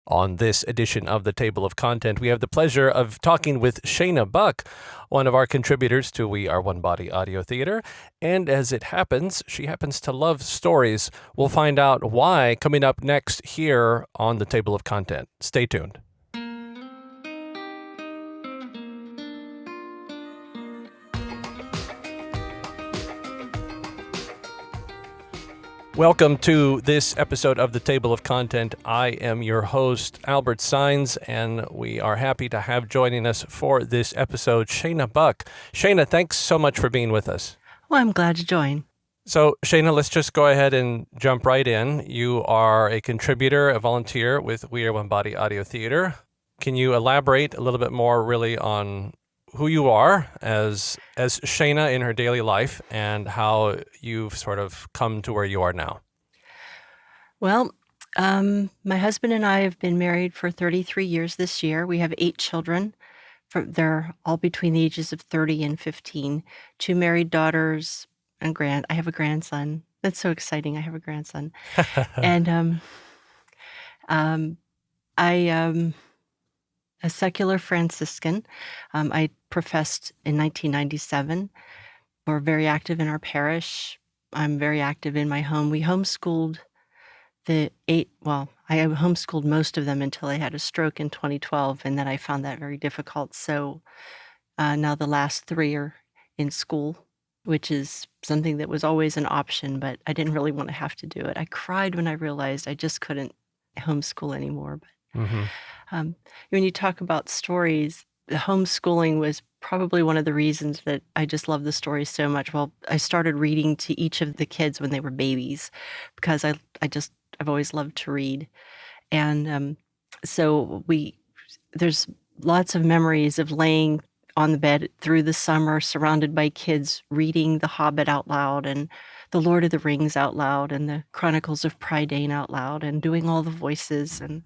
On this edition of the Table of Content, we have the pleasure of talking with Shana Buck, one of our contributors to We Are One Body Audio Theater. And as it happens, she happens to love stories. We'll find out why coming up next here on the Table of Content. Stay tuned. Welcome to this episode of the Table of Content. I am your host, Albert Sines, and we are happy to have joining us for this episode, Shana Buck. Shana, thanks so much for being with us. Well, I'm glad to join. So, Shana, let's just go ahead and jump right in. You are a contributor, a volunteer with We Are One Body Audio Theater. Can you elaborate a little bit more really on who you are as Shana in her daily life and how you've sort of come to where you are now? Well, my husband and I have been married for 33 years this year. We have 8 children. They're all between the ages of 30 and 15. 2 married daughters and I have a grandson. That's so exciting. I have a grandson. And I am a secular Franciscan. I professed in 1997. We're very active in our parish. I'm very active in my home. We homeschooled I homeschooled most of them until I had a stroke in 2012, and then I found that very difficult. So now the last 3 are in school, which is something that was always an option, but I didn't really want to have to do it. I cried when I realized I just couldn't homeschool anymore. But when you talk about stories, the homeschooling was probably one of the reasons that I just love the stories so much. Well, I started reading to each of the kids when they were babies because I've always loved to read. And so there's lots of memories of laying on the bed through the summer surrounded by kids reading The Hobbit out loud and The Lord of the Rings out loud and the Chronicles of Prydain out loud and doing all the voices and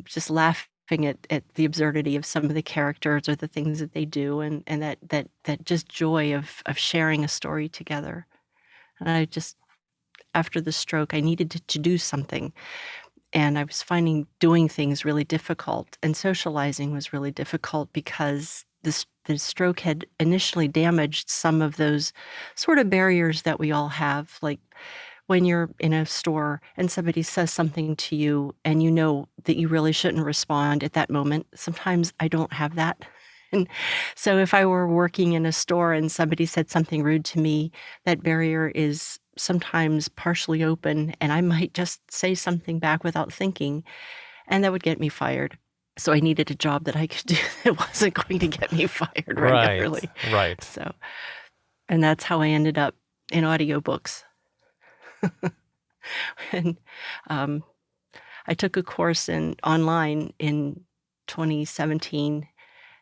just laughing at the absurdity of some of the characters or the things that they do and that just joy of sharing a story together. And after the stroke, I needed to do something. And I was finding doing things really difficult, and socializing was really difficult because the stroke had initially damaged some of those sort of barriers that we all have. Like when you're in a store and somebody says something to you and you know that you really shouldn't respond at that moment. Sometimes I don't have that. And so if I were working in a store and somebody said something rude to me, that barrier is sometimes partially open and I might just say something back without thinking, and that would get me fired. So I needed a job that I could do that wasn't going to get me fired regularly. Right. So, and that's how I ended up in audiobooks. And I took a course online in 2017,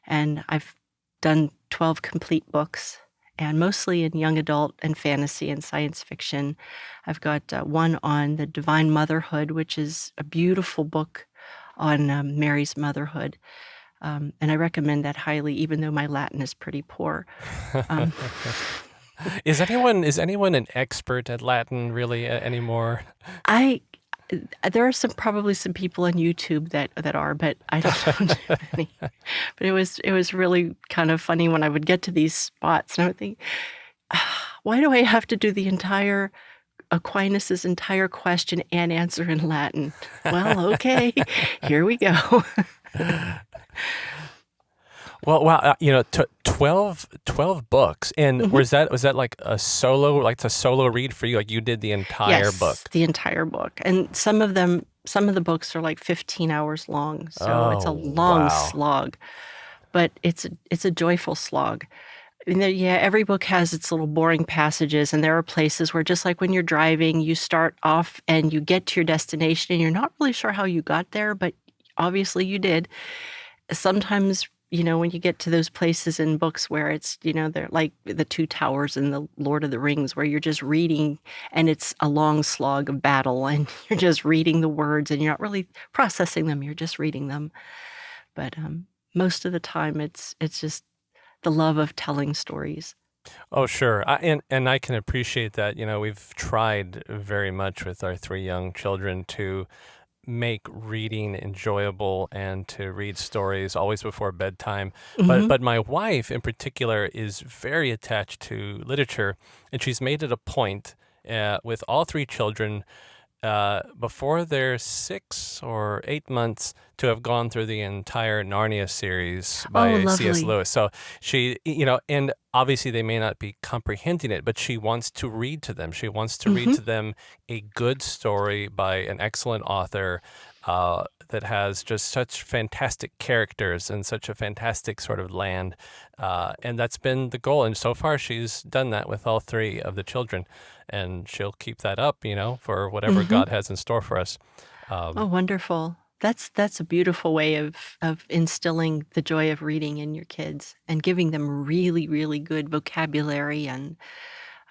and I've done 12 complete books, and mostly in young adult and fantasy and science fiction. I've got one on the Divine Motherhood, which is a beautiful book on Mary's motherhood. And I recommend that highly, even though my Latin is pretty poor. Is anyone an expert at Latin really anymore? There are probably some people on YouTube that are, but I don't know any. But it was really kind of funny when I would get to these spots and I would think, why do I have to do the entire Aquinas's entire question and answer in Latin? Well, okay, here we go. Well, wow, 12 books. And was that like a solo read for you? Like you did the entire book? Yes, the entire book. And some of the books are like 15 hours long. So it's a long slog, but it's a joyful slog. And every book has its little boring passages, and there are places where, just like when you're driving, you start off and you get to your destination and you're not really sure how you got there, but obviously you did. Sometimes, when you get to those places in books where it's, they're like the Two Towers and the Lord of the Rings, where you're just reading and it's a long slog of battle and you're just reading the words and you're not really processing them, you're just reading them. But most of the time it's just the love of telling stories. Oh, sure. And I can appreciate that. We've tried very much with our 3 young children to make reading enjoyable and to read stories always before bedtime. But Hmm. but my wife in particular is very attached to literature, and she's made it a point with all three children before they're 6 or 8 months to have gone through the entire Narnia series Oh, by C.S. lovely. Lewis. So and obviously they may not be comprehending it, but she wants to read to them. She wants to read Hmm. to them a good story by an excellent author. That has just such fantastic characters and such a fantastic sort of land. And that's been the goal. And so far, she's done that with all three of the children. And she'll keep that up, for whatever Hmm. God has in store for us. Oh, Um, wonderful. That's a beautiful way of instilling the joy of reading in your kids and giving them really, really good vocabulary and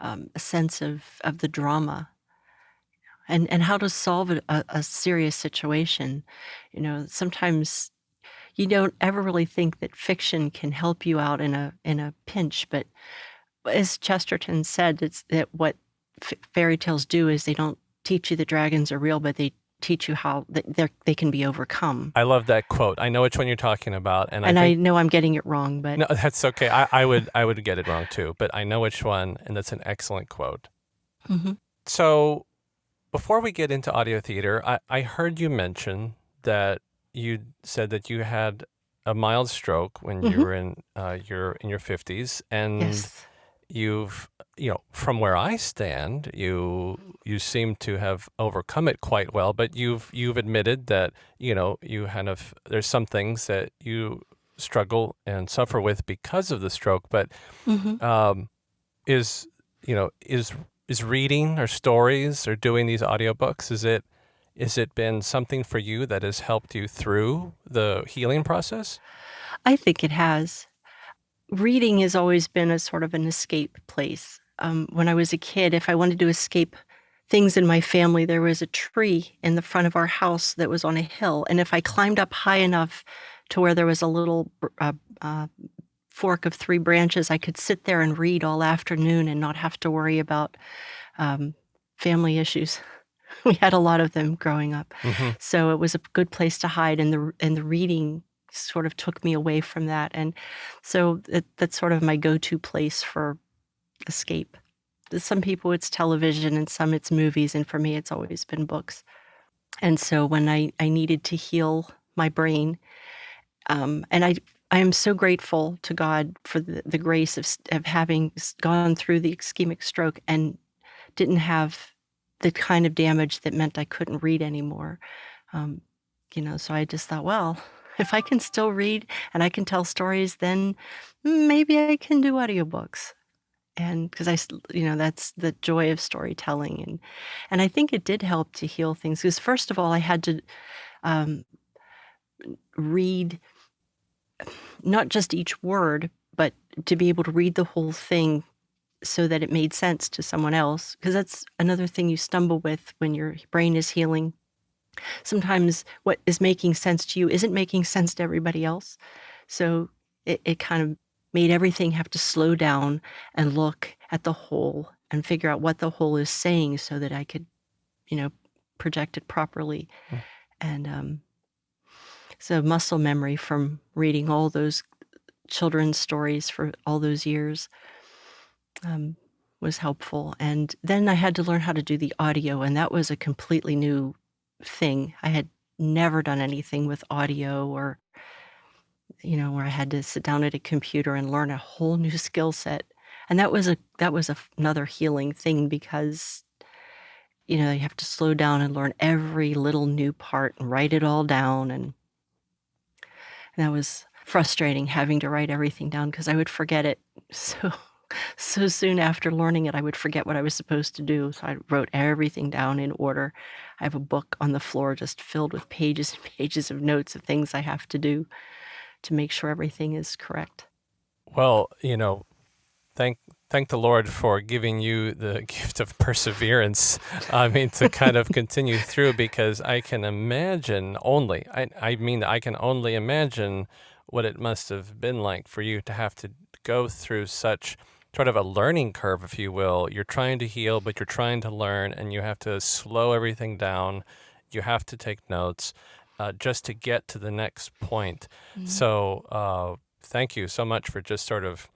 a sense of the drama and how to solve a serious situation. Sometimes you don't ever really think that fiction can help you out in a pinch, but as Chesterton said, it's that what fairy tales do is they don't teach you the dragons are real, but they teach you how they can be overcome. I love that quote. I know which one you're talking about, and I And I think know I'm getting it wrong, but no, that's okay. I would get it wrong too, but I know which one, and that's an excellent quote. mhm, So before we get into audio theater, I heard you mention that you said that you had a mild stroke when you mhm, were in your 50s, and yes, you've from where I stand, you seem to have overcome it quite well, but you've admitted that you kind of there's some things that you struggle and suffer with because of the stroke. But mhm. um, is is reading or stories or doing these audiobooks, is it been something for you that has helped you through the healing process? I think it has. Reading has always been a sort of an escape place. When I was a kid, if I wanted to escape things in my family, there was a tree in the front of our house that was on a hill, and if I climbed up high enough to where there was a little fork of 3 branches, I could sit there and read all afternoon and not have to worry about, um, family issues. We had a lot of them growing up. Hmm. So it was a good place to hide, and the reading sort of took me away from that, and so that's sort of my go-to place for escape. Some people, it's television, and some it's movies, and for me, it's always been books. And so when I needed to heal my brain, and I am so grateful to God for the grace of having gone through the ischemic stroke and didn't have the kind of damage that meant I couldn't read anymore. Um, so I just thought, well, if I can still read and I can tell stories, then maybe I can do audiobooks. And because that's the joy of storytelling, and I think it did help to heal things. Because first of all, I had to um, read not just each word, but to be able to read the whole thing so that it made sense to someone else. Because that's another thing you stumble with when your brain is healing. Sometimes what is making sense to you isn't making sense to everybody else. So it kind of made everything have to slow down and look at the whole and figure out what the whole is saying so that I could, you know, project it properly. And so muscle memory from reading all those children's stories for all those years um, was helpful. And then I had to learn how to do the audio, and that was a completely new thing. I had never done anything with audio or, where I had to sit down at a computer and learn a whole new skill set. And that was another healing thing because, you have to slow down and learn every little new part and write it all down. And that was frustrating having to write everything down because I would forget it so soon after learning it, I would forget what I was supposed to do, so I wrote everything down in order. I have a book on the floor just filled with pages and pages of notes of things I have to do to make sure everything is correct. Well, thank thank the Lord for giving you the gift of perseverance. I mean, to kind of continue through, because I can imagine only. I mean, I can only imagine what it must have been like for you to have to go through such sort of a learning curve, if you will. You're trying to heal, but you're trying to learn, and you have to slow everything down. You have to take notes just to get to the next point. Mhm. So thank you so much for just sort of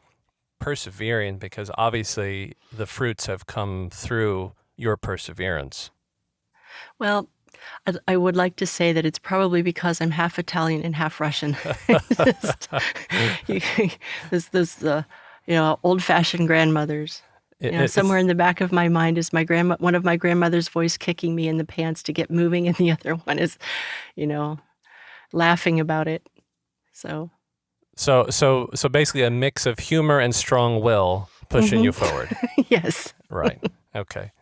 persevering, because obviously the fruits have come through your perseverance. Well, I would like to say that it's probably because I'm half Italian and half Russian. Just, you, old-fashioned grandmothers. Somewhere It's in the back of my mind is one of my grandmother's voice kicking me in the pants to get moving, and the other one is, you know, laughing about it. So, so basically a mix of humor and strong will pushing you forward. yes. Right. Okay.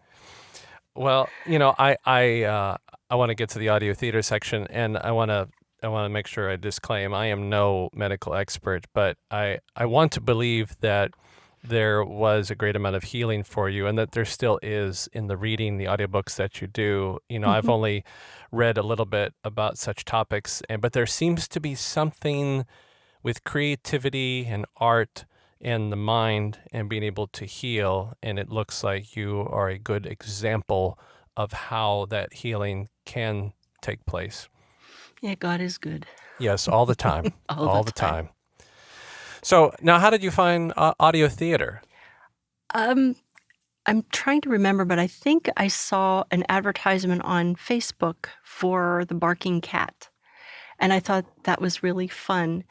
Well, I want to get to the audio theater section, and I want to make sure I disclaim I am no medical expert, but I want to believe that there was a great amount of healing for you, and that there still is in the reading, the audiobooks that you do. I've Mhm. only read a little bit about such topics, but there seems to be something with creativity and art and the mind and being able to heal. And it looks like you are a good example of how that healing can take place. Yeah, God is good Yes, all the time. all the All the time. time. So now, how did you find audio theater? Um, I'm trying to remember, but I think I saw an advertisement on Facebook for the barking cat, and I thought that was really fun.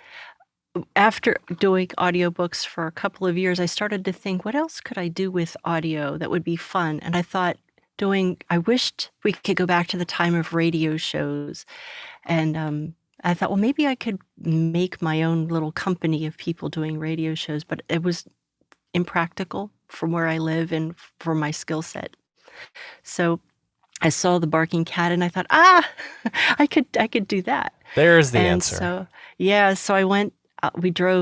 After doing audiobooks for a couple of years, I started to think, what else could I do with audio that would be fun? And I thought I wished we could go back to the time of radio shows. And I thought, well, maybe I could make my own little company of people doing radio shows, but it was impractical from where I live and for my skill set. So I saw the barking cat and I thought, I could do that. There's the And answer. so, yeah, so I went,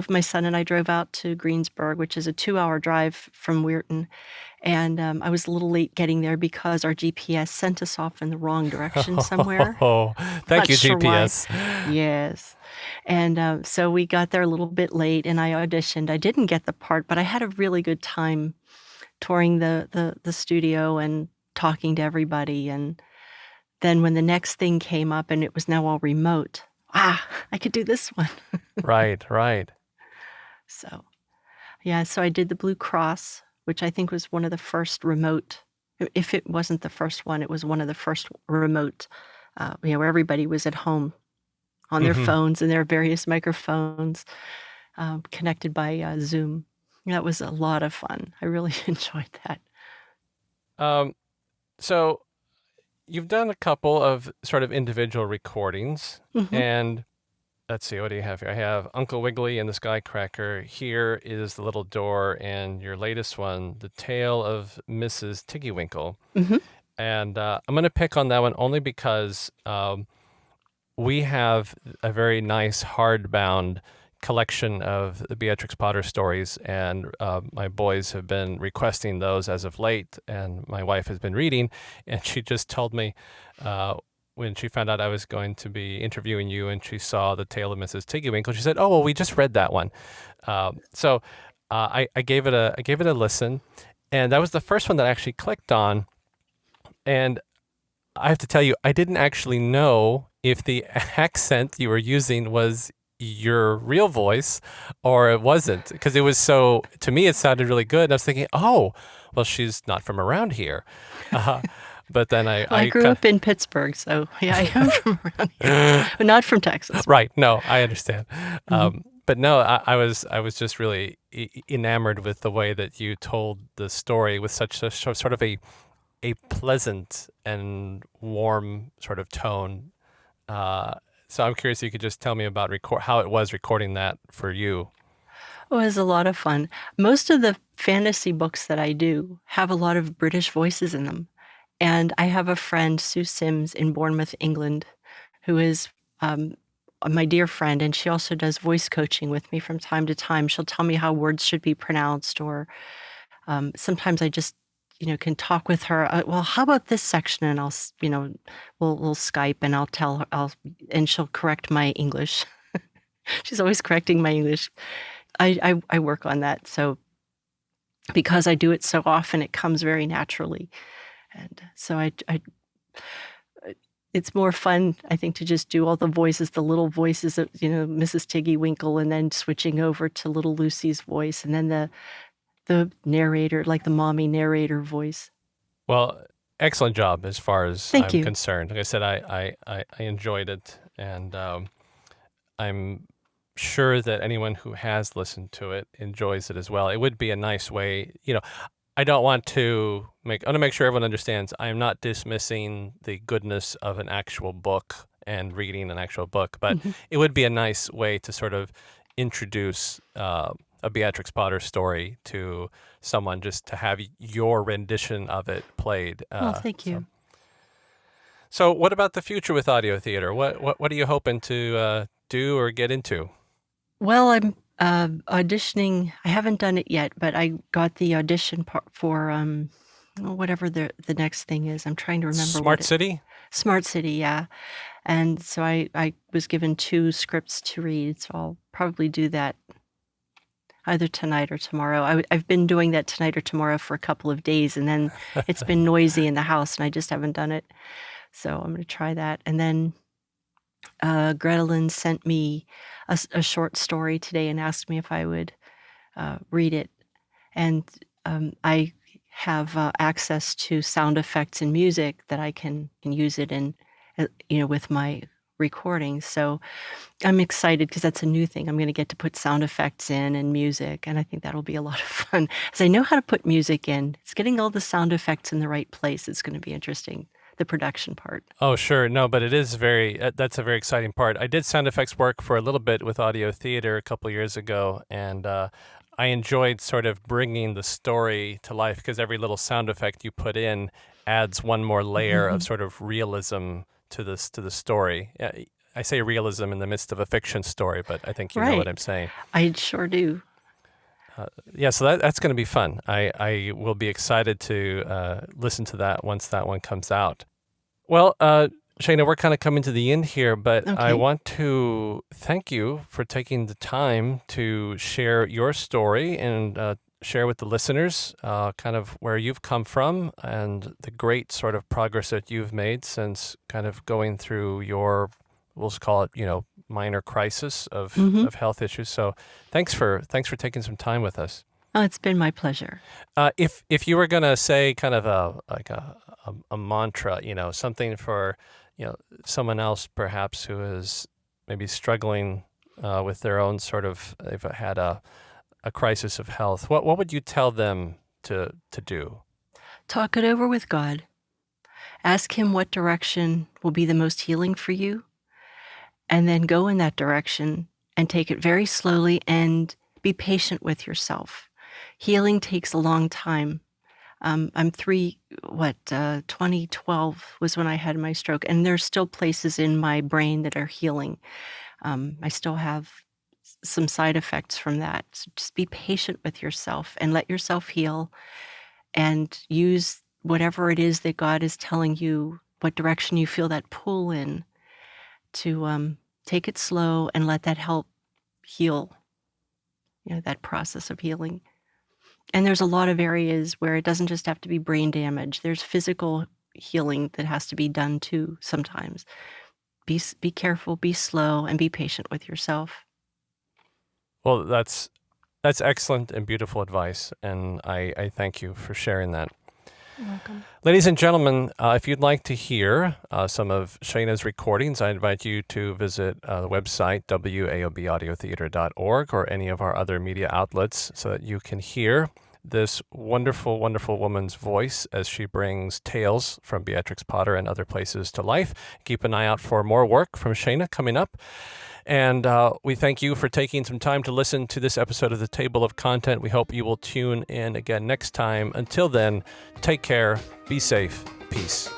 my son and I drove out to Greensburg, which is a 2-hour drive from Weirton. And I was a little late getting there because our GPS sent us off in the wrong direction somewhere. Oh, thank Not you, sure why. GPS. Yes. And so we got there a little bit late and I auditioned. I didn't get the part, but I had a really good time touring the studio and talking to everybody. And then when the next thing came up and it was now all remote, I could do this one. Right, right. So, yeah, so I did the Blue Cross, which I think was one of the first remote, if it wasn't the first one, it was one of the first remote, where everybody was at home on their Hmm. phones and their various microphones, connected by Zoom. That was a lot of fun. I really enjoyed that. Um, so you've done a couple of sort of individual recordings, Mhm. and let's see, what do you have here? I have Uncle Wiggily and the Skycracker. Here is The Little Door, and your latest one, The Tale of Mrs. Tiggywinkle. Mhm. And I'm going to pick on that one only because we have a very nice hardbound collection of the Beatrix Potter stories, and my boys have been requesting those as of late, and my wife has been reading, and she just told me when she found out I was going to be interviewing you, and she saw The Tale of Mrs. Tiggywinkle, she said, "Oh, well, we just read that one." So I gave it a listen, and that was the first one that I actually clicked on, and I have to tell you, I didn't actually know if the accent you were using was your real voice or it wasn't, because it was so, to me, it sounded really good. And I was thinking, oh, well, she's not from around here. Uh, but then Well, I grew up in Pittsburgh, so yeah, I am from around here, but not from Texas. right. No, I understand. Mhm. But no, I was just really enamored with the way that you told the story with such a sort of a pleasant and warm sort of tone. So I'm curious if you could just tell me about how it was recording that for you. It was a lot of fun. Most of the fantasy books that I do have a lot of British voices in them. And I have a friend, Sue Sims, in Bournemouth, England, who is um, my dear friend, and she also does voice coaching with me from time to time. She'll tell me how words should be pronounced, or sometimes I just, can talk with her. Well, how about this section? And we'll Skype, and I'll tell her, and she'll correct my English. She's always correcting my English. I work on that, so because I do it so often, it comes very naturally, and so it's more fun, I think, to just do all the voices, the little voices of, Mrs. Tiggy Winkle, and then switching over to little Lucy's voice, and then the narrator, like the mommy narrator voice. Well, excellent job as far as Thank I'm you. concerned. Like I said, I enjoyed it, and I'm sure that anyone who has listened to it enjoys it as well. It would be a nice way, I don't want to I want to make sure everyone understands I am not dismissing the goodness of an actual book and reading an actual book, but Mhm. it would be a nice way to sort of introduce a Beatrix Potter story to someone, just to have your rendition of it played. Well, thank you. So what about the future with audio theater? What are you hoping to do or get into? Well, I'm auditioning. I haven't done it yet, but I got the audition part for whatever the next thing is. I'm trying to remember what Smart it. City? Smart City, yeah. And so I was given 2 scripts to read, so I'll probably do that either tonight or tomorrow. I've been doing that tonight or tomorrow for a couple of days, and then it's been noisy in the house, and I just haven't done it. So I'm gonna try that. And then Gretelyn sent me a short story today and asked me if I would read it. And I have access to sound effects and music that I can use it in, with my recordings. So I'm excited because that's a new thing. I'm going to get to put sound effects in and music, and I think that'll be a lot of fun. As I know how to put music in, it's getting all the sound effects in the right place. It's going to be interesting, the production part. Oh, sure. No, but it is that's a very exciting part. I did sound effects work for a little bit with audio theater a couple years ago, and I enjoyed sort of bringing the story to life, because every little sound effect you put in adds one more layer of sort of realism to the story. I say realism in the midst of a fiction story, but I think you know what Right. I'm saying. I sure do. Yeah, so that's going to be fun. I will be excited to listen to that once that one comes out. Well, Shana, we're kind of coming to the end here, but I Okay. want to thank you for taking the time to share your story and share with the listeners kind of where you've come from and the great sort of progress that you've made since kind of going through your, we'll just call it, minor crisis Hmm. of health issues. So thanks for taking some time with us. Oh, it's been my pleasure. If you were gonna say kind of a mantra, something for someone else perhaps who is maybe struggling with their own sort of, they've had a crisis of health, what would you tell them to do? Talk it over with God. Ask Him what direction will be the most healing for you, and then go in that direction and take it very slowly and be patient with yourself. Healing takes a long time. I'm 2012 was when I had my stroke, and there's still places in my brain that are healing. I still have some side effects from that. So just be patient with yourself and let yourself heal, and use whatever it is that God is telling you, what direction you feel that pull in, to take it slow and let that help heal, that process of healing. And there's a lot of areas where it doesn't just have to be brain damage. There's physical healing that has to be done too sometimes. Be careful, be slow, and be patient with yourself. Well, that's excellent and beautiful advice, and I thank you for sharing that. You're welcome. Ladies and gentlemen, if you'd like to hear some of Shana's recordings, I invite you to visit the website, waobaudiotheater.org, or any of our other media outlets, so that you can hear this wonderful, wonderful woman's voice as she brings tales from Beatrix Potter and other places to life. Keep an eye out for more work from Shana coming up. And we thank you for taking some time to listen to this episode of The Table of Content. We hope you will tune in again next time. Until then, take care, be safe, peace.